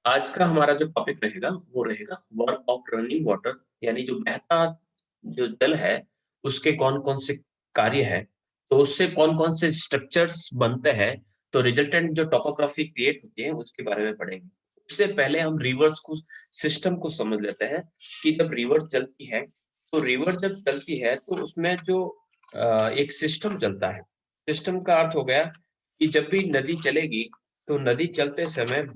आज का हमारा जो टॉपिक रहेगा वो रहेगा वर्क ऑफ रनिंग वाटर, यानी जो बहता जो जल है उसके कौन कौन से कार्य है, तो उससे कौन कौन से स्ट्रक्चर्स बनते हैं, तो रिजल्टेंट जो टोपोग्राफी क्रिएट होती है उसके बारे में पढ़ेंगे। उससे पहले हम रिवर्स को सिस्टम को समझ लेते हैं कि जब रिवर चलती है, तो रिवर जब चलती है तो उसमें जो एक सिस्टम चलता है। सिस्टम का अर्थ हो गया कि जब भी नदी चलेगी तो नदी चलते समय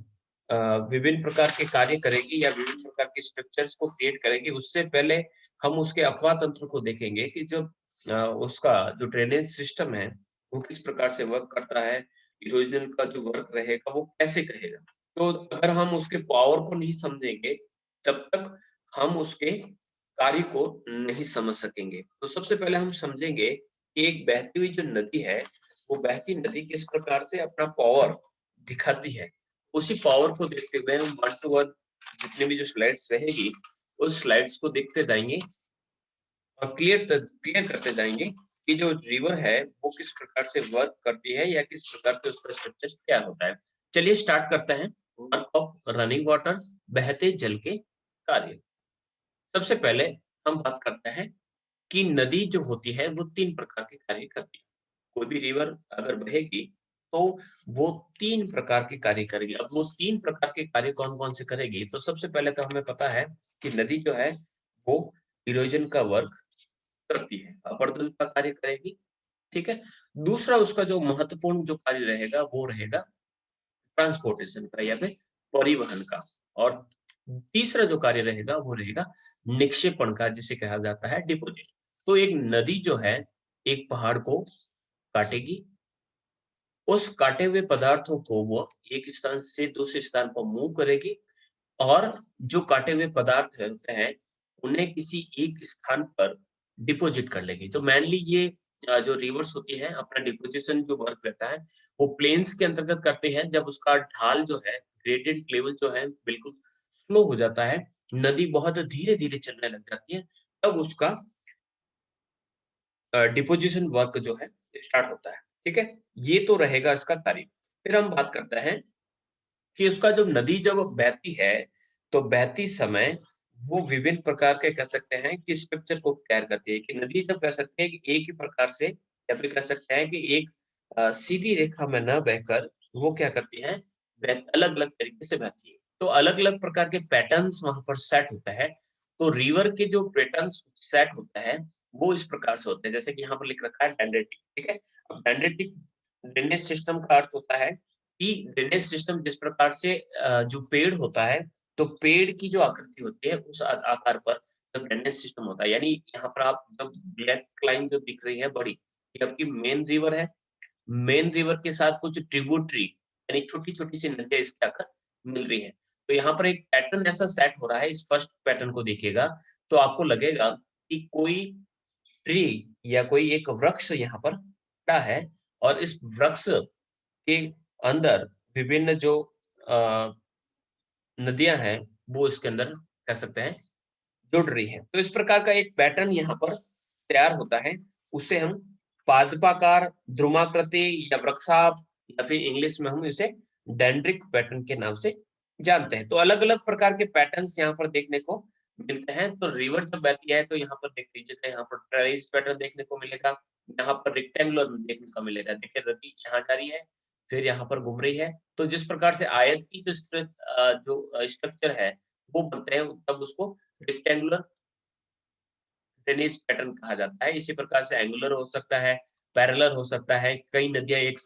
अ, विभिन्न प्रकार के कार्य करेगी या विभिन्न प्रकार के स्ट्रक्चर्स को क्रिएट करेगी। उससे पहले हम उसके अपवाह तंत्र को देखेंगे कि जब उसका जो ड्रेनेज सिस्टम है वो किस प्रकार से वर्क करता है, इरोजन का जो वर्क रहेगा वो कैसे करेगा। तो अगर हम उसके पावर को नहीं समझेंगे तब तक हम उसके कार्य को नहीं समझ सकेंगे। तो सबसे पहले हम समझेंगे कि एक बहती हुई जो नदी है, वो बहती नदी किस प्रकार से अपना पावर दिखाती है। उसी पावर को देखते हुए हम वन टू वन जितनी भी जो स्लाइड्स रहेगी, उस स्लाइड्स को देखते जाएँगे और क्लियर करते जाएँगे कि जो रिवर है, वो किस प्रकार से वर्क करती है या किस प्रकार से उसका स्ट्रक्चर क्या होता है। चलिए स्टार्ट करते हैं। वर्क ऑफ रनिंग वाटर, बहते जल के कार्य। सबसे पहले हम बात करते हैं कि नदी जो होती है, वो 3 प्रकार के कार्य करती है। कोई भी रिवर अगर बहेगी, तो वो 3 प्रकार के कार्य करेगी। अब वो 3 प्रकार के कार्य कौन-कौन से करेगी? तो सबसे पहले तो हमें पता है कि नदी जो है, वो इरोजन का वर्क करती है, अपर्दन का कार्य करेगी, ठीक है? दूसरा उसका जो महत्वपूर्ण जो कार्य रहेगा, वो रहेगा ट्रांसपोर्टेशन का या फिर परिवहन का। और तीसरा जो कार्य रहेगा, वो रहेगा निक्षेपण का, जिसे कहा जाता है डिपॉज़िट। तो एक नदी जो है, एक पहाड़ को काटेगी, उस काटे हुए पदार्थों को वो एक स्थान से दूसरे स्थान पर मूव करेगी और जो काटे हुए पदार्थ होते हैं, उन्हें किसी एक स्थान पर डिपॉज़िट कर लेगी। तो मेनली ये जो रिवर्स होती है, अपना डिपोज़िशन जो वर्क रहता है, वो प्लेन्स के अंतर्गत करते हैं। जब उसका ढाल जो है, ग्रेडिएंट लेवल जो है, बिल्कुल स्लो हो जाता है, नदी बहुत धीरे-धीरे चलने लग जाती है, तब उसका डिपोज़िशन वर्क जो है, स्टार्ट होता है। ठीक है? ये तो रहेगा इसका कार्य। फिर हम बात करते हैं कि उसका जब नदी जब बहती है, तो बहती समय वो विभिन्न प्रकार के कह सकते हैं कि स्ट्रक्चर को तैयार करती है, कि नदी जब कह सकते हैं कि एक ही प्रकार से या फिर कह सकते हैं कि एक सीधी रेखा में ना बहकर वो क्या करती है, अलग-अलग तरीके से बहती है। तो अलग-अलग प्रकार के पैटर्न्स वहाँ पर सेट होता है। तो रिवर के जो पैटर्न्स सेट होता है, वो इस प्रकार से होते हैं, जैसे कि यहाँ पर लिख रखा है डेंड्रेटिक, ठीक है? अब डेंड्रेटिक ड्रेनेज सिस्टम का अर्थ होता है कि ड्रेनेज सिस्टम जिस प्रकार से जो पेड़ होता है, तो पेड़ की जो आकृति होती है उस आकार पर जब ड्रेनेज सिस्टम होता है, यानी यहाँ पर आप जब ब्लैक लाइन जो दिख रही है बड़ी, ये आपकी मेन रिवर है। मेन रिवर के साथ कुछ ट्रिब्यूटरी यानी छोटी-छोटी सी नदियाँ इसके आकर मिल रही हैं। तो यहाँ पर एक पैटर्न ऐसा सेट हो रहा है, इस फर्स्ट पैटर्न को देखिएगा, तो आपको लगेगा कि कोई ट्री या कोई एक वृक्ष यहाँ पर खड़ा है और इस वृक्ष के अंदर विभिन्न जो अ, नदियाँ हैं, वो इसके अंदर कह सकते हैं जुड़ रही हैं। तो इस प्रकार का एक पैटर्न यहाँ पर तैयार होता है, उसे हम पादपाकार, ध्रुवाकृति या वृक्षाभ या फिर इंग्लिश में हम इसे डेंड्रिक पैटर्न के नाम से जानते हैं। तो अलग-अलग प्रकार के पैटर्न्स यहाँ पर देखने को मिलते हैं। तो रिवर जब बहती है तो यहाँ पर देख लीजिएगा, यहाँ पर ट्रेलिस पैटर्न देखने को मिलेगा, यहाँ पर रेक्टेंगुलर देखने को मिलेगा। देखिए नदी यहाँ जा रही है, फिर यहाँ पर घूम रही है। तो जिस प्रकार से आयत की जो स्ट्रक्चर है, वो बनते हैं तब उसको रेक्टेंगुलर टेनिस पैटर्न कहा जाता है। इसी प्रकार से एंगुलर हो सकता है, पैरेलल हो सकता है, कई नदियाँ एक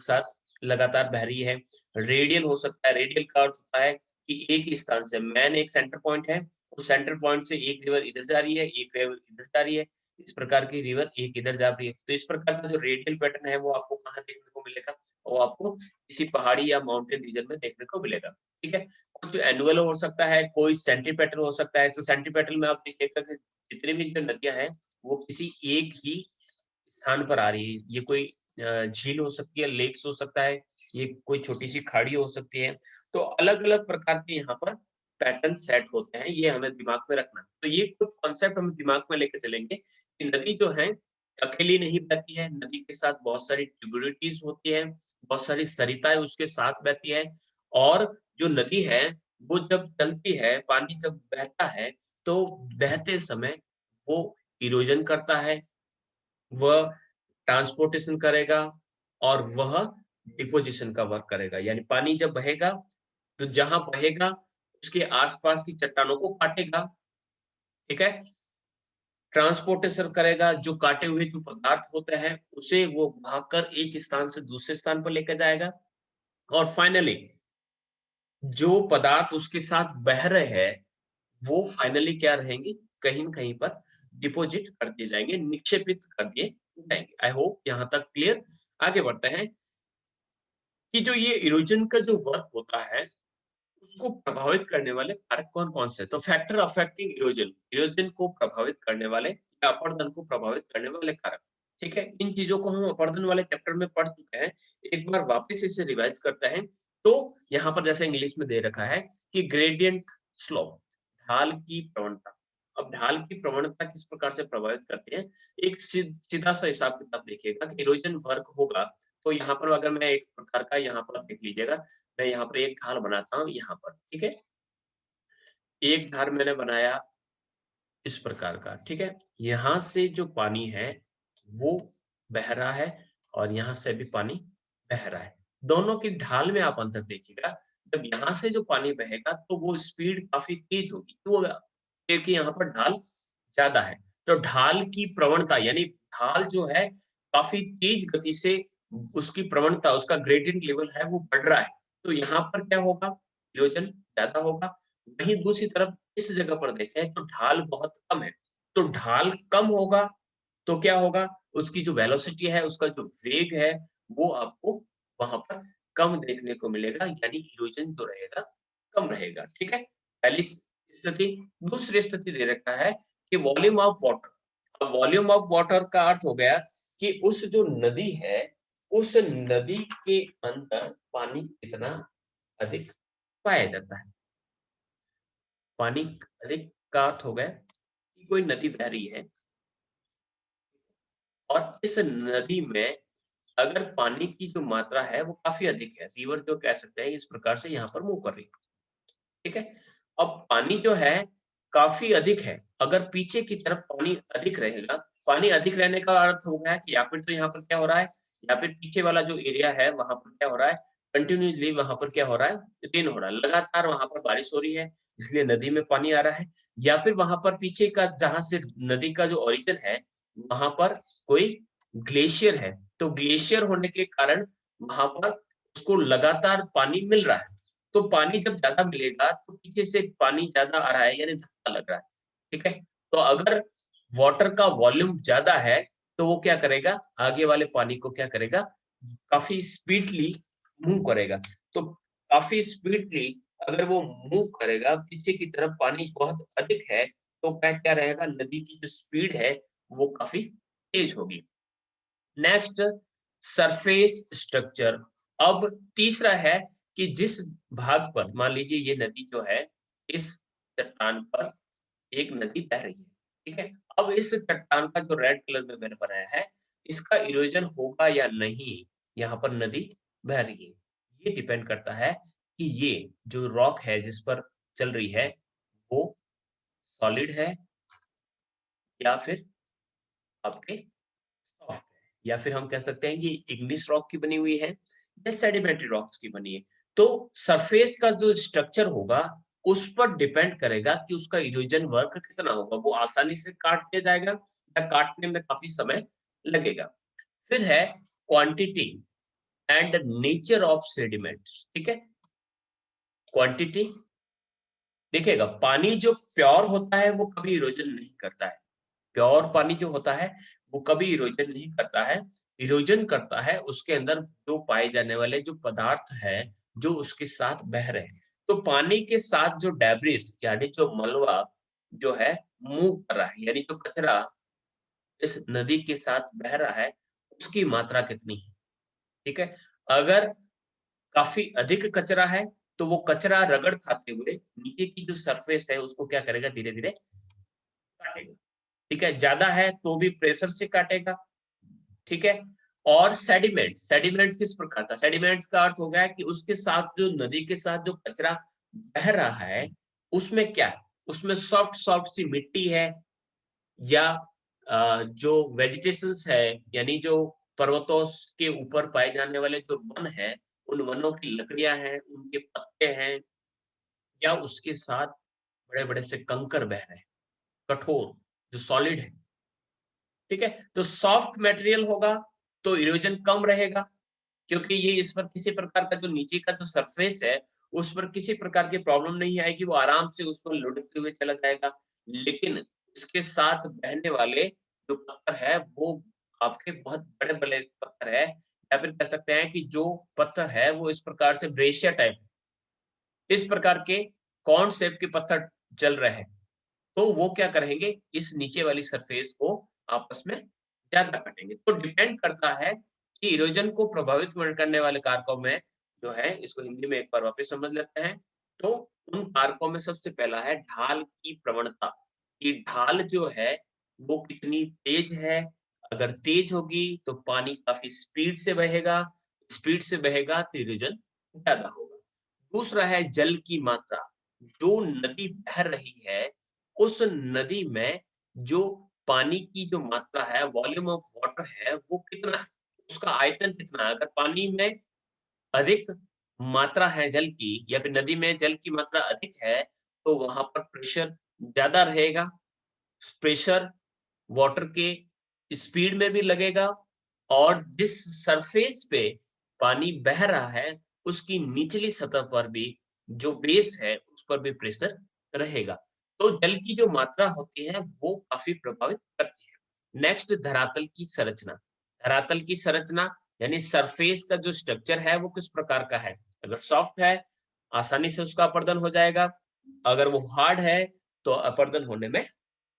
साथ लगातार बह रही है। रेडियल हो सकता है, रेडियल का अर्थ होता है कि एक ही स्थान से मेन एक सेंटर पॉइंट है, उस सेंटर पॉइंट से एक रिवर इधर जा रही है, एक रिवर इधर जा रही है, इस प्रकार की रिवर एक इधर जा रही है। तो इस प्रकार का जो रेडियल पैटर्न है वो आपको कहाँ देखने को मिलेगा? वो आपको किसी पहाड़ी या माउंटेन रीजन में देखने को मिलेगा, ठीक है? कुछ एनुअल हो सकता है, कोई सेंटीपेटल हो सकता है, तो सेंटीपेटल में आप देखिएगा कि जितनी भी जो नदियाँ हैं, वो किसी एक ही स्थान पर आ रही है। ये कोई झील हो सकती है, लेक्स हो सकता है, ये कोई छोटी-सी खाड़ी हो सकती है। तो अलग-अलग प्रकार के यहाँ पर पैटर्न सेट होते हैं, ये हमें दिमाग में रखना है। तो ये कुछ कॉन्सेप्ट हम दिमाग में लेके चलेंगे कि नदी जो है, अकेली नहीं बहती है, नदी के साथ बहुत सारी ट्रिब्यूटरीज़ होती हैं, बहुत सारी सरिताएँ उसके साथ बहती हैं और जो नदी है, वो जब चलती है, पानी जब बहता है, तो बहते समय वो इरोजन करता है, वह ट्रांसपोर्टेशन करेगा और वह डिपोजिशन का वर्क करेगा। यानी पानी जब बहेगा, तो जहाँ बहेगा उसके आस-पास की चट्टानों को काटेगा, ठीक है? ट्रांसपोर्टेशन करेगा, जो काटे हुए जो पदार्थ होते हैं, उसे वो भागकर एक स्थान से दूसरे स्थान पर लेके जाएगा और फाइनली जो पदार्थ उसके साथ बह रहे हैं, वो फाइनली क्या रहेंगे, कहीं न कहीं पर डिपॉज़िट कर दिए जाएँगे, निक्षेपित कर दिए जाएँगे। आई होप यहाँ तक क्लियर। आगे बढ़ते हैं कि जो ये इरोजन का जो वर्क होता है, उसको प्रभावित करने वाले कारक कौन-कौन से हैं? तो फैक्टर अफेक्टिंग इरोजन, इरोजन को प्रभावित करने वाले या अपरदन को प्रभावित करने वाले कारक, ठीक है? इन चीज़ों को हम अपरदन वाले चैप्टर में पढ़ चुके हैं। एक बार वापस इसे रिवाइज़ करते हैं। तो यहाँ पर जैसे इंग्लिश में दे रखा है कि ग्रेडिएंट स्लोप, ढाल की प्रवणता। अब ढाल की प्रवणता किस प्रकार से प्रभावित करती है? एक सीधा-सा हिसाब-किताब देखिएगा कि इरोजन वर्क होगा, तो यहाँ पर अगर मैं एक प्रकार का यहाँ पर देख लीजिएगा, मैं यहाँ पर एक ढाल बनाता हूँ यहाँ पर, ठीक है? एक ढाल मैंने बनाया इस प्रकार का, ठीक है? यहाँ से जो पानी है, वो बह रहा है और यहाँ से भी पानी बह रहा है। दोनों की ढाल में आप अंतर देखिएगा, जब यहाँ से जो पानी बहेगा तो वो स्पीड काफ़ी तेज़ होगी, क्यों होगा? क्योंकि यहाँ पर ढाल ज़्यादा है। तो ढाल की प्रवणता यानी ढाल जो है काफ़ी तेज़ गति से उसकी प्रवणता, उसका ग्रेडिएंट लेवल है वो बढ़ रहा है। तो यहाँ पर क्या होगा? विलोचन ज़्यादा होगा। वहीं दूसरी तरफ इस जगह पर देखें तो ढाल बहुत कम है। तो ढाल कम होगा तो क्या होगा? उसकी जो वेलोसिटी है, उसका जो वेग है, वो आपको वहाँ पर कम देखने को मिलेगा, यानी इरोजन जो रहेगा, कम रहेगा, ठीक है? पहली स्थिति। दूसरी स्थिति दे रखा है कि वॉल्यूम ऑफ वाटर। अब वॉल्यूम ऑफ वाटर का अर्थ हो गया कि उस जो नदी है, उस नदी के अंदर पानी कितना अधिक पाया जाता है। पानी अधिक का अर्थ हो गया कि कोई नदी बह रही है और इस नदी में अगर पानी की जो मात्रा है वो काफ़ी अधिक है, रिवर जो कह सकते हैं इस प्रकार से यहाँ पर मूव कर रही है, ठीक है? अब पानी जो है काफ़ी अधिक है, अगर पीछे की तरफ पानी अधिक रहेगा, पानी अधिक रहने का अर्थ हो गया कि या फिर तो यहाँ पर क्या हो रहा है, या फिर पीछे वाला जो एरिया है वहाँ पर क्या हो रहा है, कंटिन्यूअसली वहाँ पर क्या हो रहा है, रेन हो रहा है, लगातार वहाँ पर बारिश हो रही है, इसलिए नदी में पानी आ रहा है। या फिर वहाँ पर पीछे का जहाँ से नदी का जो ओरिजिन है, वहाँ पर कोई ग्लेशियर है, तो ग्लेशियर होने के कारण वहाँ पर उसको लगातार पानी मिल रहा है। तो पानी जब ज़्यादा मिलेगा तो पीछे से पानी ज़्यादा आ रहा है यानी धक्का लग रहा है, ठीक है? तो अगर वाटर का वॉल्यूम ज़्यादा है, तो वो क्या करेगा, आगे वाले पानी को क्या करेगा, काफ़ी स्पीडली मूव करेगा। तो काफ़ी स्पीडली अगर वो मूव करेगा, पीछे की तरफ पानी बहुत अधिक है, तो क्या रहेगा, नदी की जो स्पीड है, वो काफ़ी तेज़ होगी। Next surface structure. अब तीसरा है कि जिस भाग पर मान लीजिए ये नदी जो है, इस चट्टान पर एक नदी बह रही है, ठीक है? अब इस चट्टान का जो रेड कलर में मैंने बनाया है, इसका इरोजन होगा या नहीं, यहाँ पर नदी बह रही है। ये डिपेंड करता है कि ये जो रॉक है जिस पर चल रही है, वो सॉलिड है या फिर आपके सॉफ्ट है, या फिर हम कह सकते हैं कि इग्निस रॉक की बनी हुई है या सेडिमेंट्री रॉक्स की बनी है। तो सरफेस का जो स्ट्रक्चर होगा, उस पर डिपेंड करेगा कि उसका इरोजन वर्क कितना होगा। वो आसानी से काट दिया जाएगा या काटने में काफ़ी समय लगेगा। फिर है quantity and nature of sediments, ठीक है? क्वांटिटी देखिएगा, पानी जो प्योर होता है वो कभी इरोजन नहीं करता है। प्योर पानी जो होता है, वो कभी इरोजन नहीं करता है। इरोजन करता है उसके अंदर जो पाए जाने वाले जो पदार्थ हैं, जो उसके साथ बह रहे हैं। तो पानी के साथ जो डेब्रिस यानी जो मलबा जो है मूव कर रहा है, यानी जो कचरा इस नदी के साथ बह रहा है, उसकी मात्रा कितनी है, ठीक है? अगर काफ़ी अधिक कचरा है, तो वो कचरा रगड़ खाते हुए नीचे की जो सरफेस है उसको क्या करेगा, धीरे-धीरे काटेगा। ठीक है? ज़्यादा है तो भी प्रेशर से काटेगा, ठीक है? और सेडिमेंट्स, सेडिमेंट्स किस प्रकार का? सेडिमेंट्स का अर्थ हो गया कि उसके साथ जो नदी के साथ जो कचरा बह रहा है उसमें क्या है? उसमें सॉफ्ट सॉफ्ट सी मिट्टी है या जो वेजिटेशंस है यानी जो पर्वतों के ऊपर पाए जाने वाले जो वन है, उन वनों की लकड़ियाँ हैं, उनके पत्ते हैं या उसके साथ बड़े-बड़े से कंकर बह रहे हैं, कठोर, जो सॉलिड है, ठीक है? तो सॉफ्ट मटेरियल होगा तो इरोजन कम रहेगा क्योंकि ये इस पर किसी प्रकार का जो नीचे का जो सरफेस है, उस पर किसी प्रकार की प्रॉब्लम नहीं आएगी, वो आराम से उस पर लुढ़कते हुए चला जाएगा। लेकिन इसके साथ बहने वाले जो पत्थर है, वो आपके बहुत बड़े-बड़े पत्थर है या फिर कह सकते हैं कि जो पत्थर है, वो इस प्रकार से ब्रेशिया टाइप इस प्रकार के कॉर्न शेप के पत्थर चल रहे हैं। तो वो क्या करेंगे, इस नीचे वाली सरफेस को आपस में ज़्यादा काटेंगे। तो डिपेंड करता है कि इरोजन को प्रभावित करने वाले कारकों में जो है, इसको हिंदी में एक बार वापस समझ लेते हैं। तो उन कारकों में सबसे पहला है ढाल की प्रवणता, कि ढाल जो है वो कितनी तेज है। अगर तेज होगी तो पानी काफ़ी स्पीड से बहेगा तो इरोजन ज़्यादा होगा। दूसरा है जल की मात्रा, जो नदी बह रही है उस नदी में जो पानी की जो मात्रा है, वॉल्यूम ऑफ वाटर है, वो कितना है? उसका आयतन कितना है? अगर पानी में अधिक मात्रा है जल की या फिर नदी में जल की मात्रा अधिक है, तो वहाँ पर प्रेशर ज़्यादा रहेगा। प्रेशर वाटर के स्पीड में भी लगेगा और जिस सरफेस पे पानी बह रहा है, उसकी निचली सतह पर भी जो बेस है, उस पर भी प्रेशर रहेगा। तो जल की जो मात्रा होती है, वो काफ़ी प्रभावित करती है। नेक्स्ट धरातल की संरचना। धरातल की संरचना यानी सरफेस का जो स्ट्रक्चर है, वो किस प्रकार का है? अगर सॉफ्ट है, आसानी से उसका अपरदन हो जाएगा। अगर वो हार्ड है, तो अपरदन होने में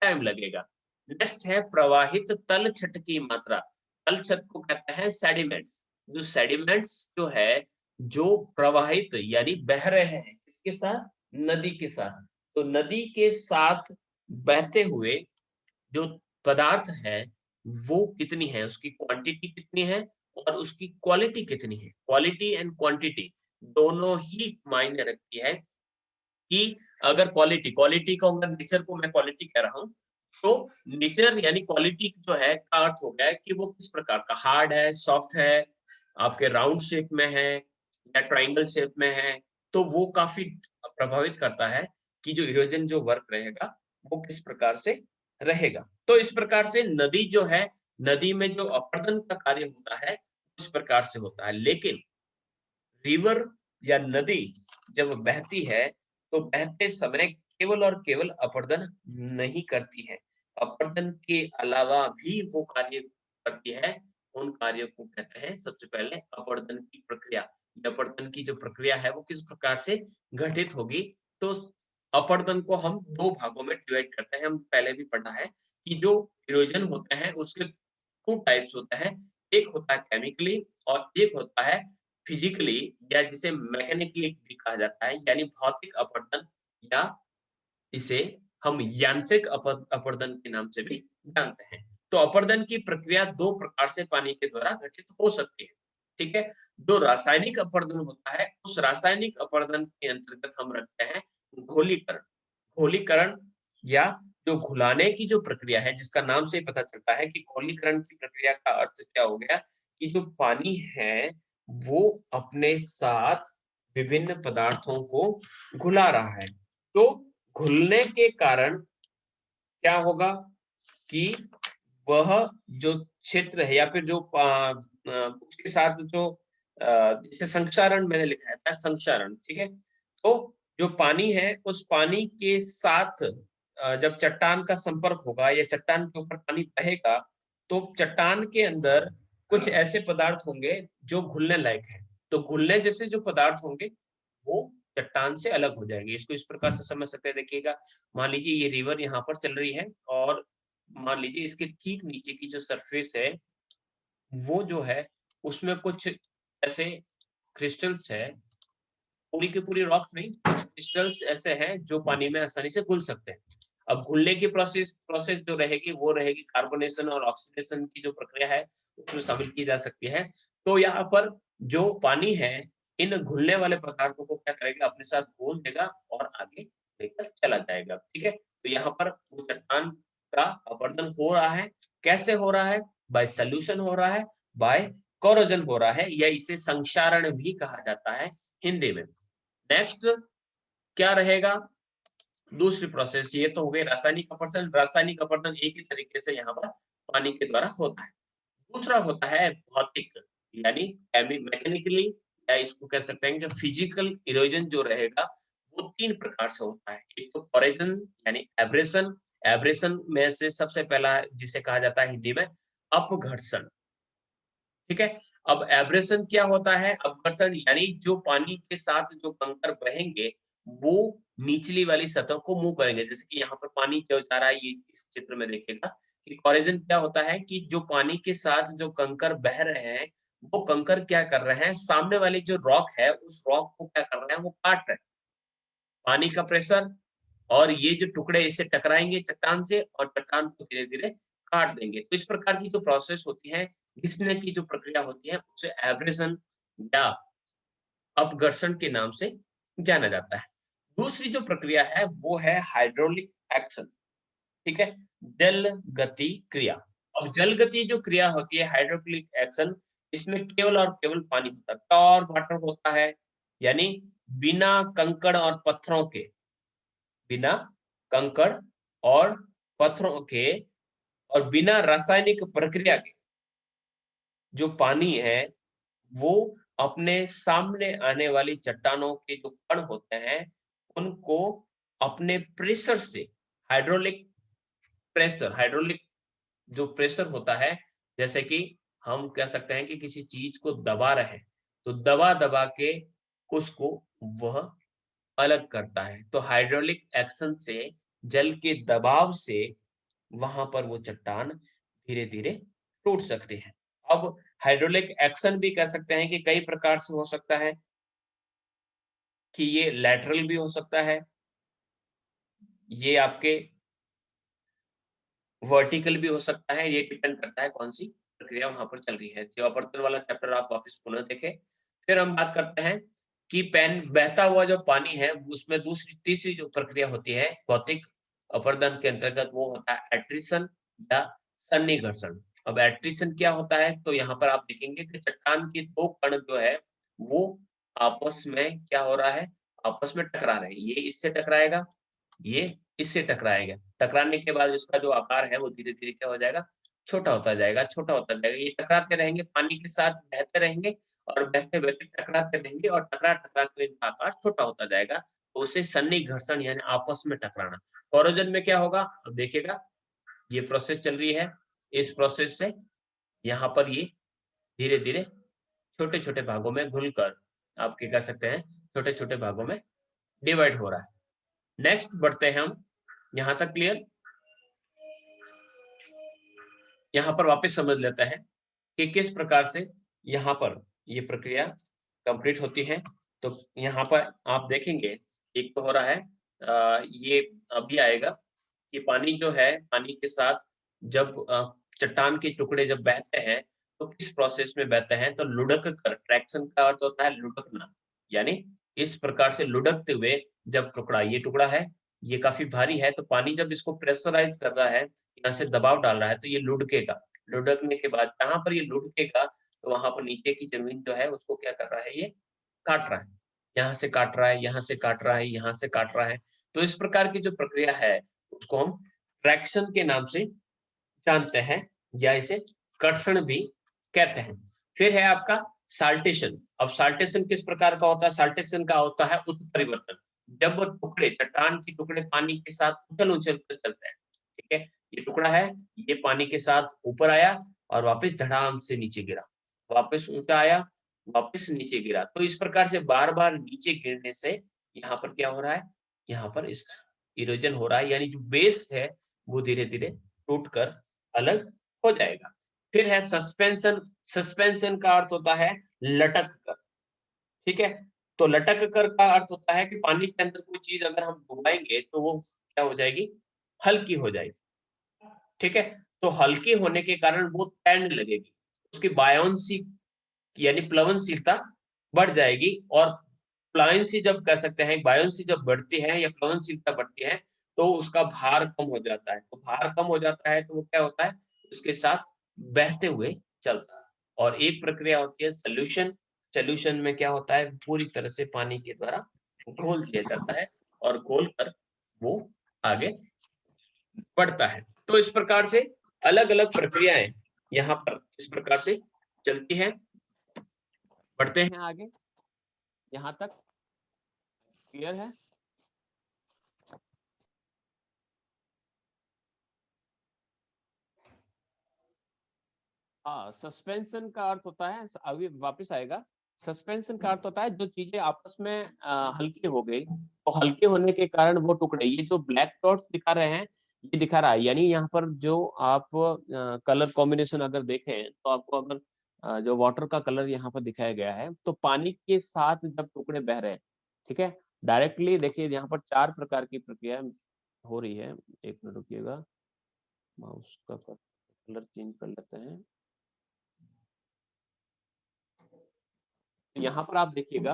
टाइम लगेगा। नेक्स्ट है प्रवाहित तल छट की मात्रा। तल छट को कहते हैं सेडिमेंट्स। जो सेडिमेंट्स जो है, जो प्रवाहित यानी बह रहे हैं, किसके साथ? नदी के साथ। तो नदी के साथ बहते हुए जो पदार्थ है, वो कितनी है, उसकी क्वांटिटी कितनी है और उसकी क्वालिटी कितनी है। क्वालिटी एंड क्वांटिटी दोनों ही मायने रखती है कि अगर क्वालिटी को अगर नेचर को मैं क्वालिटी कह रहा हूँ, तो नेचर यानी क्वालिटी जो है का अर्थ हो गया है कि वो किस प्रकार का हार्ड है, सॉफ्ट है, आपके राउंड शेप में है या ट्रायंगल शेप में है, तो वो काफ़ी प्रभावित करता है कि जो इरोजन जो वर्क रहेगा, वो किस प्रकार से रहेगा। तो इस प्रकार से नदी जो है, नदी में जो अपरदन का कार्य होता है, उस प्रकार से होता है। लेकिन रिवर या नदी जब बहती है, तो बहते समय केवल और केवल अपरदन नहीं करती है। अपरदन के अलावा भी वो कार्य करती है, उन कार्यों को कहते हैं सबसे पहले अपरदन की प्रक्रिया। अपरदन की जो प्रक्रिया है वो किस प्रकार से घटित होगी, तो अपरदन को हम 2 भागों में डिवाइड करते हैं। हम पहले भी पढ़ा है कि जो इरोजन होते हैं उसके 2 टाइप्स होते हैं। एक होता है केमिकली और एक होता है फिजिकली या जिसे मैकेनिकली भी कहा जाता है यानी भौतिक अपरदन या इसे हम यांत्रिक अपरदन के नाम से भी जानते हैं। तो अपरदन की प्रक्रिया 2 प्रकार से पानी के द्वारा घटित हो सकती है, ठीक है? जो रासायनिक अपरदन होता है, उस रासायनिक अपरदन के अंतर्गत हम रखते हैं घोलीकरण। घोलीकरण या जो घुलाने की जो प्रक्रिया है, जिसका नाम से ही पता चलता है कि घोलीकरण की प्रक्रिया का अर्थ क्या हो गया कि जो पानी है, वो अपने साथ विभिन्न पदार्थों को घुला रहा है। तो घुलने के कारण क्या होगा कि वह जो क्षेत्र है या फिर जो उसके साथ जो जैसे संक्षारण मैंने लिखा था संक्षारण, ठीक है? तो जो पानी है, उस पानी के साथ जब चट्टान का संपर्क होगा या चट्टान के ऊपर पानी बहेगा, तो चट्टान के अंदर कुछ ऐसे पदार्थ होंगे जो घुलने लायक हैं। तो घुलने जैसे जो पदार्थ होंगे, वो चट्टान से अलग हो जाएँगे। इसको इस प्रकार से समझ सकते हैं देखिएगा, मान लीजिए ये रिवर यहाँ पर चल रही है और मान लीजिए इसके ठीक नीचे की जो सरफेस है, वो जो है उसमें कुछ ऐसे क्रिस्टल्स है, पूरी की पूरी रॉक नहीं, कुछ क्रिस्टल्स ऐसे हैं जो पानी में आसानी से घुल सकते हैं। अब घुलने की प्रोसेस प्रोसेस जो रहेगी वो रहेगी कार्बोनेशन और ऑक्सीडेशन की जो प्रक्रिया है, उसमें शामिल की जा सकती है। तो यहाँ पर जो पानी है, इन घुलने वाले पदार्थों को क्या करेगा, अपने साथ घोल देगा और आगे लेकर चला जाएगा। ठीक है, तो यहाँ पर वो चट्टान का अपरदन हो रहा है। कैसे हो रहा है? बाय सॉल्यूशन हो रहा है, बाय कोरोजन हो रहा है, या इसे संक्षारण भी कहा जाता है हिंदी में। नेक्स्ट क्या रहेगा? दूसरी प्रोसेस, ये तो हो गई रासायनिक अपरदन। रासायनिक अपरदन एक ही तरीके से यहाँ पर पानी के द्वारा होता है। दूसरा होता है भौतिक, यानी मैकेनिकली, या इसको कह सकते हैं कि फिजिकल इरोजन जो रहेगा वो 3 प्रकार से होता है। एक तो कोरेजन यानी एब्रेशन। एब्रेशन में से सबसे पहला जिसे कहा जाता है हिंदी में अपघर्षण। ठीक है, अब एब्रेशन क्या होता है? अपघर्षण यानी जो पानी के साथ जो कंकड़ बहेंगे वो निचली वाली सतह को मूव करेंगे। जैसे कि यहाँ पर पानी जो जा रहा है, ये इस चित्र में देखिएगा कि कोरेजन क्या होता है कि जो पानी के साथ जो कंकड़ बह रहे हैं, वो कंकड़ क्या कर रहे हैं, सामने वाली जो रॉक है उस रॉक को क्या कर रहे हैं, वो काट रहे हैं। पानी का प्रेशर और ये जो टुकड़े इससे टकराएंगे चट्टान से और चट्टान को धीरे-धीरे काट देंगे। तो इस प्रकार की जो प्रोसेस होती है, घिसने की जो प्रक्रिया होती है, उसे एब्रेशन या अपघर्षण के नाम से जाना जाता है। दूसरी जो प्रक्रिया है वो है हाइड्रोलिक एक्शन। ठीक है, जल गति क्रिया। अब जल गति जो क्रिया होती है हाइड्रोलिक एक्शन, इसमें केवल और केवल पानी होता है, प्योर वाटर होता है, यानी बिना कंकड़ और पत्थरों के, बिना कंकड़ और पत्थरों के और बिना रासायनिक प्रक्रिया के जो पानी है वो अपने सामने आने वाली चट्टानों के जो कण होते हैं उनको अपने प्रेशर से, हाइड्रोलिक प्रेशर, हाइड्रोलिक जो प्रेशर होता है, जैसे कि हम कह सकते हैं कि किसी चीज को दबा रहे हैं, तो दबा दबा के उसको वह अलग करता है। तो हाइड्रोलिक एक्शन से, जल के दबाव से वहां पर वो चट्टान धीरे धीरे टूट सकती है। अब हाइड्रोलिक एक्शन भी कह सकते हैं कि कई प्रकार से हो सकता है, कि ये लैटरल भी हो सकता है, ये आपके वर्टिकल भी हो सकता है, ये डिपेंड करता है कौन-सी प्रक्रिया वहाँ पर चल रही है। जो अपरतन वाला चैप्टर आप वापस पुनः देखें। फिर हम बात करते हैं कि पेन बहता हुआ जो पानी है, उसमें दूसरी तीसरी जो प्रक्रिया होती है भौतिक अपरदन के अंतर्गत, वो होता है एट्रिशन या सन्निकर्षण। अब एट्रिशन क्या होता है? तो यहाँ पर आप देखेंगे कि चट्टान के 2 कण जो है, वो आपस में क्या हो रहा है? आपस में टकरा रहे हैं। ये इससे टकराएगा, ये इससे टकराएगा। टकराने के बाद इसका जो आकार है वो धीरे-धीरे क्या हो जाएगा? छोटा होता जाएगा, छोटा होता जाएगा। ये टकराते रहेंगे, पानी के साथ बहते रहेंगे और बहते-बहते टकराते रहेंगे और टकरा-टकरा कर इनका आकार छोटा होता जाएगा। तो उसे सन्निघर्षण यानी आपस में टकराना। कोरोजन में क्या होगा? अब देखिएगा, ये प्रोसेस चल रही है। इस प्रोसेस से यहाँ पर ये धीरे-धीरे छोटे-छोटे भागों में घुलकर आप क्या कह सकते हैं, छोटे-छोटे भागों में डिवाइड हो रहा है। नेक्स्ट बढ़ते हैं हम। यहाँ तक क्लियर? यहाँ पर वापस समझ लेते हैं कि किस प्रकार से यहाँ पर ये प्रक्रिया कंप्लीट होती है। तो यहाँ पर आप देखेंगे, एक तो हो रहा है ये अभी आएगा कि पानी जो है, पानी के साथ जब चट्टान के टुकड़े जब बहते हैं, तो किस प्रोसेस में बहते हैं? तो लुढ़क कर, ट्रैक्शन का अर्थ होता है लुढ़कना, यानी इस प्रकार से लुढ़कते हुए जब टुकड़ा, ये टुकड़ा है, ये काफ़ी भारी है, तो पानी जब इसको प्रेशराइज़ कर रहा है, यहाँ से दबाव डाल रहा है, तो ये लुढ़केगा। लुढ़कने के बाद जहाँ पर ये लुढ़केगा, तो वहाँ पर नीचे की ज़मीन जो है, उसको क्या कर रहा है, ये काट रहा है। यहाँ से काट रहा है, यहाँ से काट रहा है, यहाँ से काट रहा है। तो इस प्रकार की जो प्रक्रिया है, उसको हम ट्रैक्शन के नाम से जानते हैं, या इसे कर्षण भी कहते हैं। फिर है आपका साल्टेशन। अब साल्टेशन किस प्रकार का होता है? साल्टेशन का होता है उत्परिवर्तन। जब वो टुकड़े, चट्टान के टुकड़े पानी के साथ उछल-उछल कर चलते हैं, ठीक है? ये टुकड़ा है, ये पानी के साथ ऊपर आया और वापस धड़ाम से नीचे गिरा। वापस ऊँचा आया, वापस नीचे गिरा। तो इस प्रकार से बार-बार नीचे गिरने से यहाँ पर क्या हो रहा है? यहाँ पर इसका इरोजन हो रहा है, यानी जो बेस है, वो धीरे-धीरे टूट कर अलग हो जाएगा। फिर है सस्पेंशन। सस्पेंशन का अर्थ होता है लटक कर, ठीक है? तो लटक कर का अर्थ होता है कि पानी के अंदर कोई चीज़ अगर हम डुबाएँगे तो वो क्या हो जाएगी? हल्की हो जाएगी, ठीक है? तो हल्की होने के कारण वो तैरने लगेगी। उसकी बायोन्सी यानी प्लवनशीलता बढ़ जाएगी, और प्लायंसी जब कह सकते हैं, बायोंसी जब बढ़ती है या प्लवनशीलता बढ़ती है, तो उसका भार कम हो जाता है। तो भार कम हो जाता है तो वो क्या होता है, उसके साथ बहते हुए चलता है। और एक प्रक्रिया होती है सॉल्यूशन। सॉल्यूशन में क्या होता है, पूरी तरह से पानी के द्वारा घोल दिया जाता है, और घोल कर वो आगे बढ़ता है। तो इस प्रकार से अलग-अलग प्रक्रियाएँ यहाँ पर इस प्रकार से चलती हैं। बढ़ते हैं आगे, यहाँ तक क्लियर है? हाँ, सस्पेंशन का अर्थ होता है, अभी वापस आएगा। सस्पेंशन का अर्थ होता है जो चीजें आपस में हल्की हो गई, तो हल्के होने के कारण वो टुकड़े, ये जो ब्लैक डॉट्स दिखा रहे हैं, ये दिखा रहा है, यानी यहाँ पर जो आप कलर कॉम्बिनेशन अगर देखें तो आपको अगर जो वाटर का कलर यहाँ पर दिखाया गया है, तो पानी के साथ जब टुकड़े बह रहे हैं, ठीक है, डायरेक्टली देखिए यहाँ पर 4 प्रकार की प्रक्रिया हो रही है। एक मिनट रुकिएगा, माउस का कलर चेंज कर लेते हैं। यहाँ पर आप देखिएगा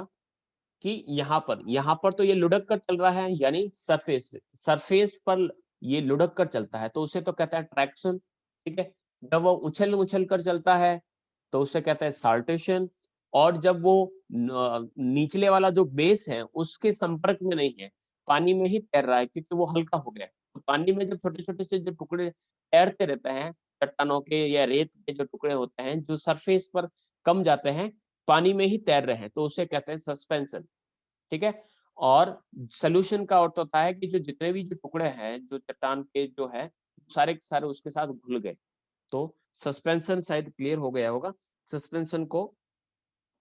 कि यहाँ पर तो ये लुढ़क कर चल रहा है, यानी सरफेस सरफेस पर ये लुढ़क कर चलता है, तो उसे तो कहता है ट्रैक्शन, ठीक है। जब वो उछल उछल कर चलता है तो उसे कहते हैं साल्टेशन। और जब वो निचले वाला जो बेस है उसके संपर्क में नहीं है, पानी में ही तैर रहा है क्योंकि वो हल्का हो गया, तो पानी में जब छोटे छोटे से जो टुकड़े तैरते रहते हैं, चट्टानों के या रेत के जो टुकड़े होते हैं जो सरफेस पर कम जाते हैं, पानी में ही तैर रहे हैं, तो उसे कहते हैं सस्पेंशन, ठीक है। और सॉल्यूशन का अर्थ होता है कि जो जितने भी जो टुकड़े हैं जो चट्टान के जो है, सारे के सारे उसके साथ घुल गए। तो सस्पेंशन शायद क्लियर हो गया होगा। सस्पेंशन को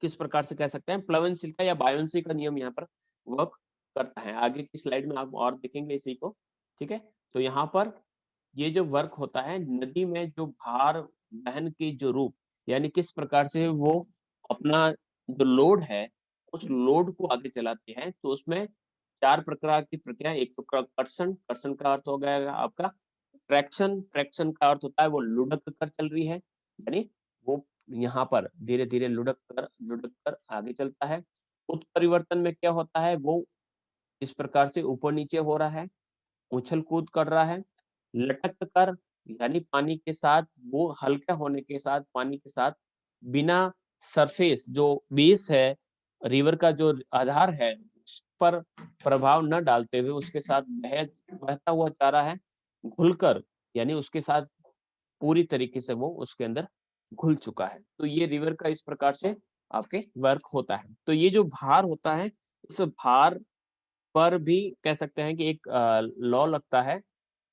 किस प्रकार से कह सकते हैं, प्लवनशीलता या बायोंसी का नियम यहाँ पर वर्क करता है। आगे की स्लाइड में आप और देखेंगे इसी को, ठीक है। तो यहाँ पर ये जो वर्क होता है, नदी में जो भार वहन की जो रूप, यानी किस प्रकार से वो अपना जो लोड है, उस लोड को आगे चलाती है, तो उसमें 4 प्रकार की प्रक्रिया। एक तो कर्षण, कर्षण का अर्थ हो गया आपका ट्रैक्शन, ट्रैक्शन का अर्थ होता है वो लुढ़क कर चल रही है, यानी वो यहाँ पर धीरे-धीरे लुढ़क कर आगे चलता है। उत्परिवर्तन में क्या होता है, वो इस प्रकार से ऊपर-नीचे हो रहा है, उछल-कूद कर रहा है, लटक कर, यानी पानी के साथ वो हल्का होने के साथ पानी के साथ बिना सरफेस जो बेस है, रिवर का जो आधार है, उस पर प्रभाव न डालते हुए उसके साथ बहता हुआ जा रहा है, घुलकर, यानी उसके साथ पूरी तरीके से वो उसके अंदर घुल चुका है। तो ये रिवर का इस प्रकार से आपके वर्क होता है। तो ये जो भार होता है, इस भार पर भी कह सकते हैं कि एक लॉ लगता है।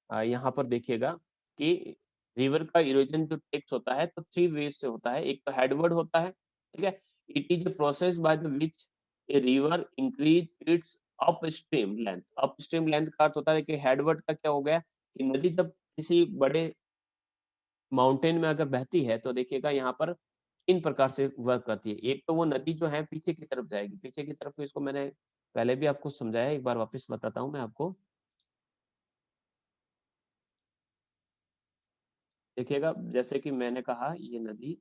यहाँ पर देखिएगा कि रिवर का इरोजन जो टेक्स होता है तो 3 वेज से होता है। एक तो हेडवर्ड होता है, ठीक है? It is a process by the which a river increase its upstream length. Upstream length का अर्थ होता है कि हेडवर्ड का क्या हो गया कि नदी जब किसी बड़े माउंटेन में अगर बहती है तो देखिएगा यहाँ पर 3 प्रकार से वर्क करती है। एक तो वो नदी जो है पीछे की तरफ जाएगी, पीछे की तरफ, इसको मैंने पहले भी आपको समझाया है, एक बार वापस बताता हूँ मैं आपको। देखिएगा जैसे कि मैंने कहा ये नदी,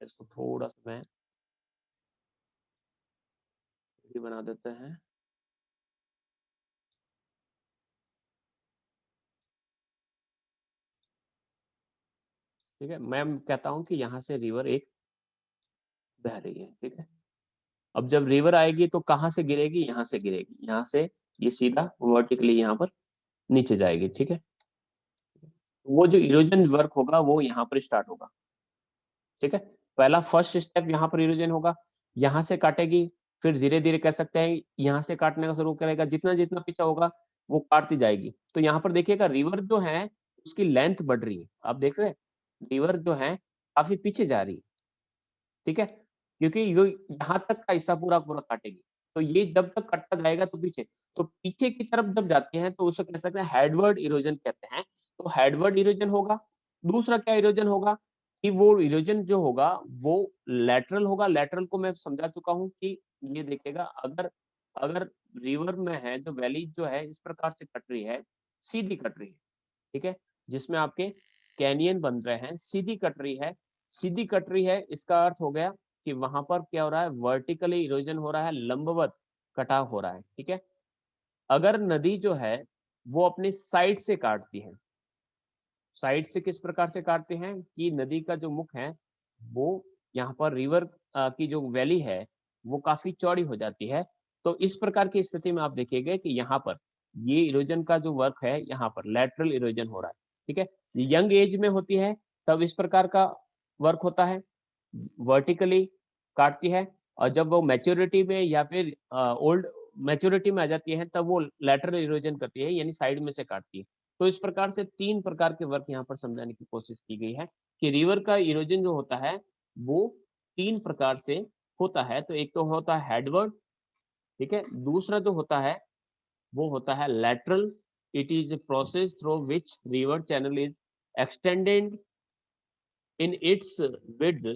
इसको थोड़ा-सा मैं ये बना देते हैं। ठीक है? मैं कहता हूँ कि यहाँ से रिवर एक बह रही है, ठीक है? अब जब रिवर आएगी तो कहाँ से गिरेगी? यहाँ से गिरेगी। यहाँ से ये सीधा वर्टिकली यहाँ पर नीचे जाएगी, ठीक है? वो जो इरोजन वर्क होगा वो यहाँ पर स्टार्ट होगा, ठीक है? पहला फर्स्ट स्टेप यहाँ पर इरोजन होगा, यहाँ से काटेगी, फिर धीरे-धीरे कह सकते हैं यहाँ से काटने का शुरू करेगा, जितना-जितना पीछा होगा वो काटती जाएगी। तो यहाँ पर देखिएगा रिवर जो है उसकी लेंथ बढ़ रही है। आप देख रहे हैं? रिवर जो है काफ़ी पीछे जा रही है। ठीक है? क्योंकि यो यहाँ तक का हिस्सा पूरा-पूरा काटेगी। तो ये जब तक कटता जाएगा तो पीछे, तो पीछे की तरफ जब जाती है तो उसे कह सकते हैं हेडवर्ड इरोजन कहते हैं। तो हेडवर्ड इरोजन होगा। दूसरा क्या इरोजन होगा कि वो इरोजन जो होगा वो लैटरल होगा। लैटरल को मैं समझा चुका हूँ कि ये देखिएगा अगर अगर रिवर में है जो वैली जो है इस प्रकार से कट रही है, सीधी कट रही है। ठीक है? जिसमें आपके कैनियन बन रहे हैं, सीधी कट रही है। सीधी कट रही है इसका अर्थ हो गया कि वहां पर क्या हो रहा है, वर्टिकली इरोजन हो रहा है, लंबवत कटाव हो रहा है, ठीक है। अगर नदी जो है वो अपनी साइड से काटती है, साइड से किस प्रकार से काटते हैं कि नदी का जो मुख है वो यहाँ पर रिवर की जो वैली है वो काफी चौड़ी हो जाती है। तो इस प्रकार की स्थिति में आप देखिएगा कि यहाँ पर ये इरोजन का जो वर्क है यहाँ पर लैटरल इरोजन हो रहा है, ठीक है। यंग एज में होती है तब इस प्रकार का वर्क होता है, वर्टिकली काटती है, और जब वो मैच्योरिटी में या फिर ओल्ड मैच्योरिटी में आ जाती है तब वो लैटरल इरोजन करती है, यानी साइड में से काटती है। तो इस प्रकार से 3 प्रकार के वर्क यहाँ पर समझाने की कोशिश की गई है कि रिवर का इरोजन जो होता है वो 3 प्रकार से होता है। तो एक तो होता है हेडवर्ड, ठीक है। दूसरा जो होता है वो होता है lateral, it is a process through which river channel is extended in its width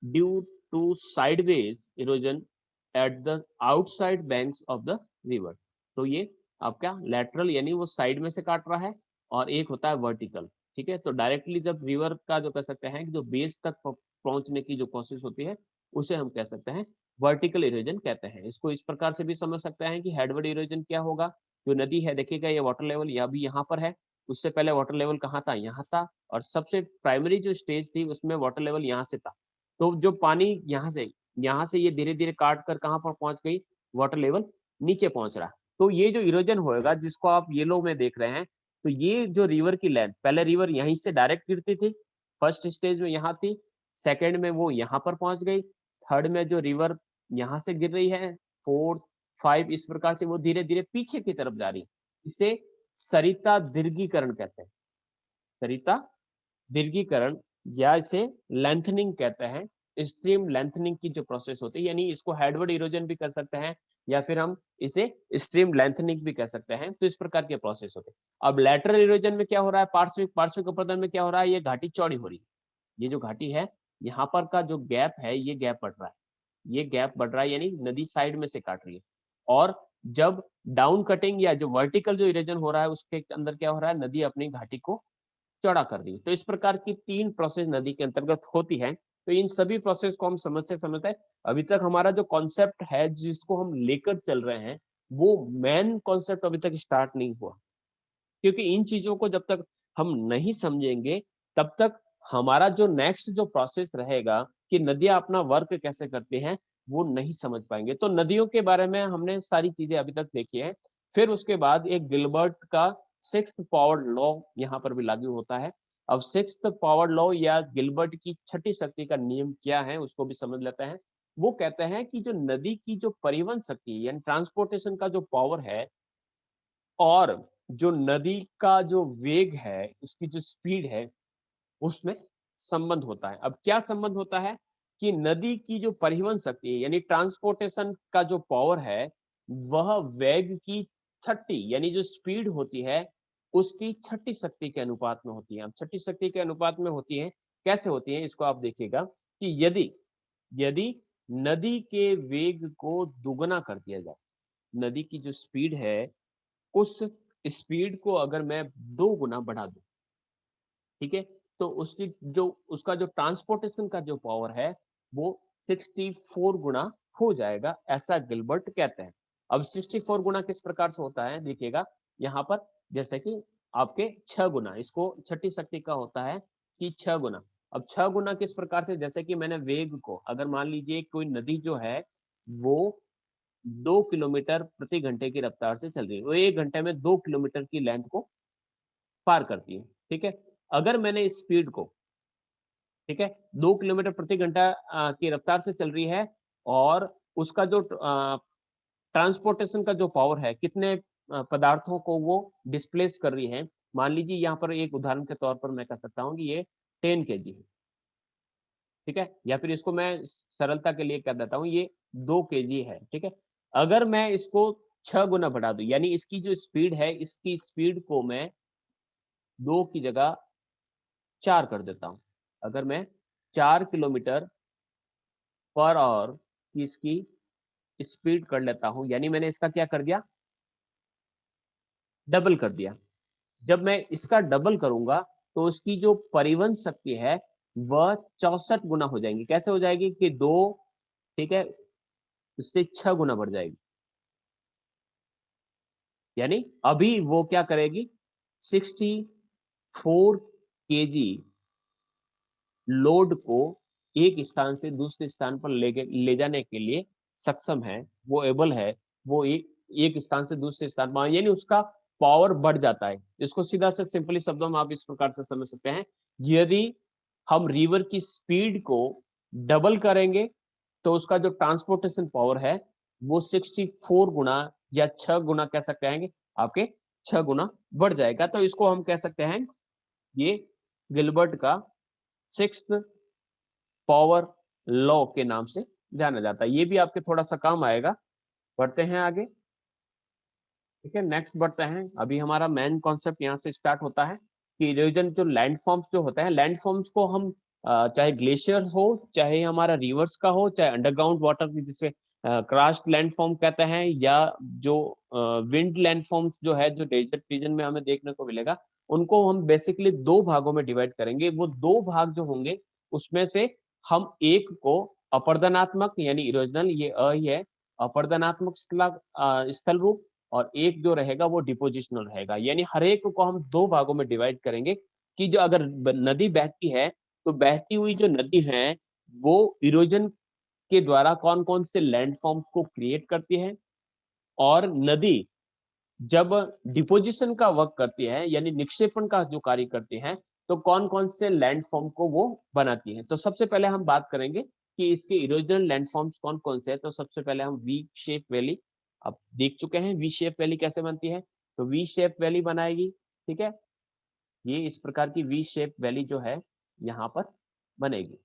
due to sideways erosion at the outside banks of the river. तो ये आपका लैटरल यानी वो साइड में से काट रहा है, और एक होता है वर्टिकल, ठीक है। तो डायरेक्टली जब रिवर का जो कह सकते हैं कि जो बेस तक पहुंचने की जो कोशिश होती है उसे हम कह सकते हैं वर्टिकल इरोजन कहते हैं। इसको इस प्रकार से भी समझ सकते हैं कि हेडवर्ड इरोजन क्या होगा, जो नदी है देखिएगा ये वाटर लेवल या भी यहाँ पर है, उससे पहले वाटर लेवल कहाँ था, यहाँ था, और सबसे प्राइमरी जो स्टेज थी उसमें वाटर लेवल यहाँ से था। तो जो पानी यहाँ से ये धीरे धीरे काट कर कहाँ पर पहुंच गई, वाटर लेवल नीचे पहुंच रहा है। तो ये जो इरोजन होएगा जिसको आप येलो में देख रहे हैं, तो ये जो रिवर की लेंथ, पहले रिवर यहीं से डायरेक्ट गिरती थी, फर्स्ट स्टेज में यहाँ थी, सेकेंड में वो यहाँ पर पहुंच गई, थर्ड में जो रिवर यहाँ से गिर रही है, फोर्थ, फाइव, इस प्रकार से वो धीरे धीरे पीछे की तरफ जा रही है। इसे सरिता दीर्घीकरण कहते हैं, सरिता दीर्घीकरण, या इसे लेंथनिंग कहते हैं। स्ट्रीम लेंथनिंग की जो प्रोसेस होती है, यानी इसको हेडवर्ड इरोजन भी कर सकते हैं या फिर हम इसे स्ट्रीम लेंथनिंग भी कह सकते हैं। तो इस प्रकार के प्रोसेस होते हैं। अब लैटरल इरोजन में क्या हो रहा है, पार्श्विक पार्श्विक अपरदन में क्या हो रहा है, ये घाटी चौड़ी हो रही है, ये जो घाटी है यहाँ पर का जो गैप है ये गैप बढ़ रहा है, ये गैप बढ़ रहा है, यानी नदी साइड में से काट रही है। और जब डाउन कटिंग या जो वर्टिकल जो इरोजन हो रहा है उसके अंदर क्या हो रहा है, नदी अपनी घाटी को चौड़ा कर दी। तो इस प्रकार की 3 प्रोसेस नदी के अंतर्गत होती है। तो इन सभी प्रोसेस को हम समझते समझते अभी तक हमारा जो कॉन्सेप्ट है जिसको हम लेकर चल रहे हैं वो मेन कॉन्सेप्ट अभी तक स्टार्ट नहीं हुआ, क्योंकि इन चीजों को जब तक हम नहीं समझेंगे तब तक हमारा जो नेक्स्ट जो प्रोसेस रहेगा कि नदियां अपना वर्क कैसे करती हैं वो नहीं समझ पाएंगे। तो नदियों के बारे में हमने सारी चीजें अभी तक देखी है। फिर उसके बाद एक गिलबर्ट का सिक्स्थ पावर लॉ यहाँ पर भी लागू होता है। अब सिक्स्थ पावर लॉ या गिलबर्ट की छठी शक्ति का नियम क्या है उसको भी समझ लेते हैं। वो कहते हैं कि जो नदी की जो परिवहन शक्ति यानी ट्रांसपोर्टेशन का जो पावर है और जो नदी का जो वेग है, उसकी जो स्पीड है, उसमें संबंध होता है। अब क्या संबंध होता है कि नदी की जो परिवहन शक्ति है यानी ट्रांसपोर्टेशन का जो पावर है वह वेग की छठी यानी जो स्पीड होती है उसकी छठी शक्ति के अनुपात में होती है। अब छठी शक्ति के अनुपात में होती है, कैसे होती है इसको आप देखिएगा कि यदि यदि नदी के वेग को दुगना कर दिया जाए, नदी की जो स्पीड है उस स्पीड को अगर मैं 2 गुना बढ़ा दूं, ठीक है, तो उसकी जो उसका जो ट्रांसपोर्टेशन का जो पावर है वो 64 गुना हो जाएगा, ऐसा गिलबर्ट कहते हैं। अब 64 गुना किस प्रकार से होता है देखिएगा यहाँ पर, जैसे कि आपके 6 गुना, इसको छठी शक्ति का होता है कि 6 गुना। अब 6 गुना किस प्रकार से, जैसे कि मैंने वेग को अगर मान लीजिए कोई नदी जो है वो 2 किलोमीटर प्रति घंटे की रफ्तार से चल रही है, वो 1 घंटे में 2 किलोमीटर की लेंथ को पार करती है, ठीक है। अगर मैंने इस स्पीड को, ठीक है, 2 किलोमीटर प्रति घंटा की रफ्तार से चल रही है और उसका जो ट्रांसपोर्टेशन का जो पावर है, कितने पदार्थों को वो डिस्प्लेस कर रही है, मान लीजिए यहाँ पर एक उदाहरण के तौर पर मैं कह सकता हूँ कि ये 10 kg है, ठीक है, या फिर इसको मैं सरलता के लिए कह देता हूँ ये 2 kg है, ठीक है। अगर मैं इसको 6 गुना बढ़ा दूं यानी इसकी जो स्पीड है इसकी स्पीड को मैं 2 की जगह 4 कर देता हूँ, अगर मैं 4 किलोमीटर पर आवर की इसकी स्पीड कर लेता हूं, यानी मैंने इसका क्या कर दिया, डबल कर दिया। जब मैं इसका डबल करूंगा तो उसकी जो परिवहन शक्ति है वह 64 गुना हो जाएंगी। कैसे हो जाएगी कि 2, ठीक है, उससे 6 गुना बढ़ जाएगी। यानी अभी वो क्या करेगी, 64 केजी लोड को एक स्थान से दूसरे स्थान पर ले जाने के लिए सक्षम है, वो एबल है, वो एक स्थान से दूसरे स्थान पर, यानी उसका पावर बढ़ जाता है। इसको सीधा से सिंपली शब्दों में आप इस प्रकार से समझ सकते हैं, यदि हम रिवर की स्पीड को डबल करेंगे तो उसका जो ट्रांसपोर्टेशन पावर है वो 64 गुना या 6 गुना कह सकते हैं, आपके 6 गुना बढ़ जाएगा। तो इसको हम कह सकते हैं, ये गिलबर्ट का 6th पावर लॉ के नाम से जाना जाता है। ये भी आपके थोड़ा सा काम आएगा। बढ़ते हैं आगे, ठीक है, नेक्स्ट बढ़ते हैं। अभी हमारा मेन कॉन्सेप्ट यहाँ से स्टार्ट होता है कि इरोजन जो लैंडफॉर्म्स जो होता है, लैंडफॉर्म्स को हम चाहे ग्लेशियर हो, चाहे हमारा रिवर्स का हो, चाहे अंडरग्राउंड वाटर जिसे क्रस्ट लैंडफॉर्म कहते हैं, या जो विंड लैंडफॉर्म्स जो है, जो डेजर्ट रीजन में हमें देखने को मिलेगा, उनको हम बेसिकली 2 भागों में डिवाइड करेंगे। वो 2 भाग जो होंगे उसमें से हम एक को अपर्दनात्मक यानी इरोजनल, ये ही है, अपर्दनात्मक स्थल रूप, और एक जो रहेगा वो डिपोजिशनल रहेगा। यानी हर एक को हम 2 भागों में डिवाइड करेंगे कि जो अगर नदी बहती है तो बहती हुई जो नदी है वो इरोजन के द्वारा कौन कौन से लैंडफॉर्म्स को क्रिएट करती है, और नदी जब डिपोजिशन का वर्क करती है यानी निक्षेपण का जो कार्य करती है तो कौन कौन से लैंडफॉर्म को वो बनाती है। तो सबसे पहले हम बात करेंगे कि इसके इरोजनल लैंडफॉर्म्स कौन कौन से हैं। तो सबसे पहले हम वी शेप वैली, अब देख चुके हैं वी शेप वैली कैसे बनती है। तो वी शेप वैली बनाएगी, ठीक है, ये इस प्रकार की वी शेप वैली जो है यहाँ पर बनेगी।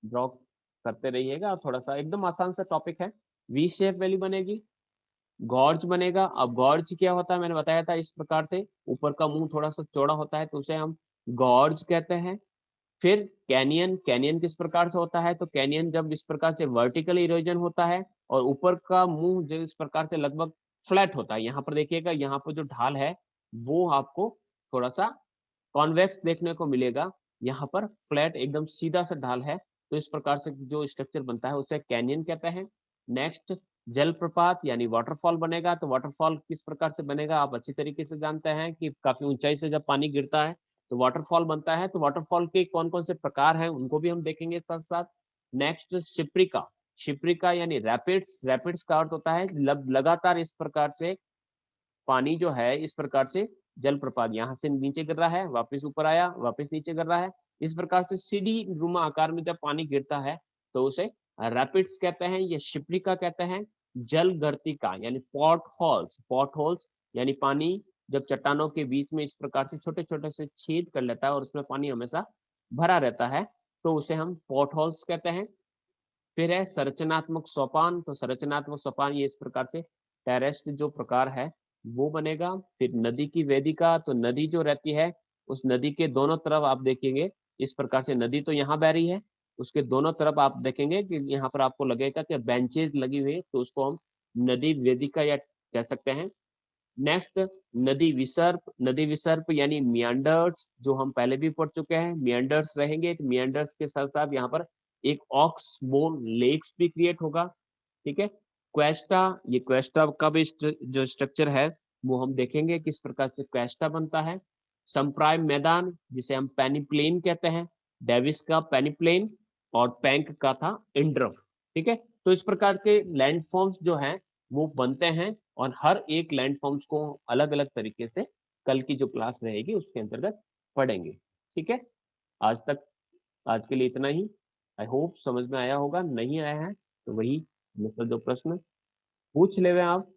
ड्रॉ करते रहिएगा, थोड़ा सा एकदम आसान सा टॉपिक है। वी शेप वैली बनेगी, गॉर्ज बनेगा। अब गॉर्ज क्या होता है, मैंने बताया था इस प्रकार से ऊपर का मुंह थोड़ा सा चौड़ा होता है तो उसे हम गॉर्ज कहते हैं। फिर कैनियन, कैनियन किस प्रकार से होता है, तो कैनियन जब इस प्रकार से वर्टिकल इरोजन होता है और ऊपर का मुंह जो इस प्रकार से लगभग फ्लैट होता है। यहाँ पर देखिएगा, यहाँ पर जो ढाल है वो आपको थोड़ा सा कॉन्वेक्स देखने को मिलेगा, यहाँ पर फ्लैट एकदम सीधा सा ढाल है। तो इस प्रकार से जो स्ट्रक्चर बनता है उसे कैनियन कहते हैं। नेक्स्ट जलप्रपात यानी वाटरफॉल बनेगा। तो वाटरफॉल किस प्रकार से बनेगा आप अच्छी तरीके से जानते हैं कि काफी ऊंचाई से जब पानी गिरता है तो वाटरफॉल बनता है। तो वाटरफॉल के कौन कौन से प्रकार हैं उनको भी हम देखेंगे साथ साथ। नेक्स्ट शिप्रिका, शिप्रिका यानी रैपिड्स, रैपिड्स का अर्थ होता है लगातार इस प्रकार से पानी जो है इस प्रकार से जलप्रपात यहाँ से नीचे गिर रहा है, वापस ऊपर आया, वापस नीचे गिर रहा है, इस प्रकार से सीढ़ी नुमा आकार में जब पानी गिरता है तो उसे रैपिड्स कहते हैं या शिप्रिका कहते हैं। जल गर्तिका यानी पॉट होल्स, पॉट होल्स यानी पानी जब चट्टानों के बीच में इस प्रकार से छोटे छोटे से छेद कर लेता है और उसमें पानी हमेशा भरा रहता है तो उसे हम पॉट होल्स कहते हैं। फिर है संरचनात्मक सोपान। तो संरचनात्मक सोपान ये इस प्रकार से टेरेस्ट जो प्रकार है वो बनेगा। फिर नदी की वेदिका, तो नदी जो रहती है उस नदी के दोनों तरफ आप देखेंगे इस प्रकार से, नदी तो यहाँ बह रही है, उसके दोनों तरफ आप देखेंगे कि यहाँ पर आपको लगेगा कि बेंचेज लगी हुई है, तो उसको हम नदी वेदिका या कह सकते हैं। नेक्स्ट नदी विसर्प, नदी विसर्प यानी मियांडर्स, जो हम पहले भी पढ़ चुके हैं, मियांडर्स रहेंगे। मियांडर्स के साथ साथ यहाँ पर एक ऑक्स बोन लेक्स भी क्रिएट होगा, ठीक है। क्वेस्टा, ये क्वेस्टा का भी जो स्ट्रक्चर है वो हम देखेंगे किस प्रकार से क्वेस्टा बनता है। संप्राय मैदान जिसे हम पेनिप्लेन कहते हैं, डेविस का पेनिप्लेन और पैंक का था इंड्रफ, ठीक है। तो इस प्रकार के लैंडफॉर्म्स जो हैं वो बनते हैं और हर एक लैंडफॉर्म्स को अलग अलग तरीके से कल की जो क्लास रहेगी उसके अंतर्गत पढ़ेंगे, ठीक है। आज तक, आज के लिए इतना ही। आई होप समझ में आया होगा, नहीं आया है तो वही मतलब जो प्रश्न पूछ ले आप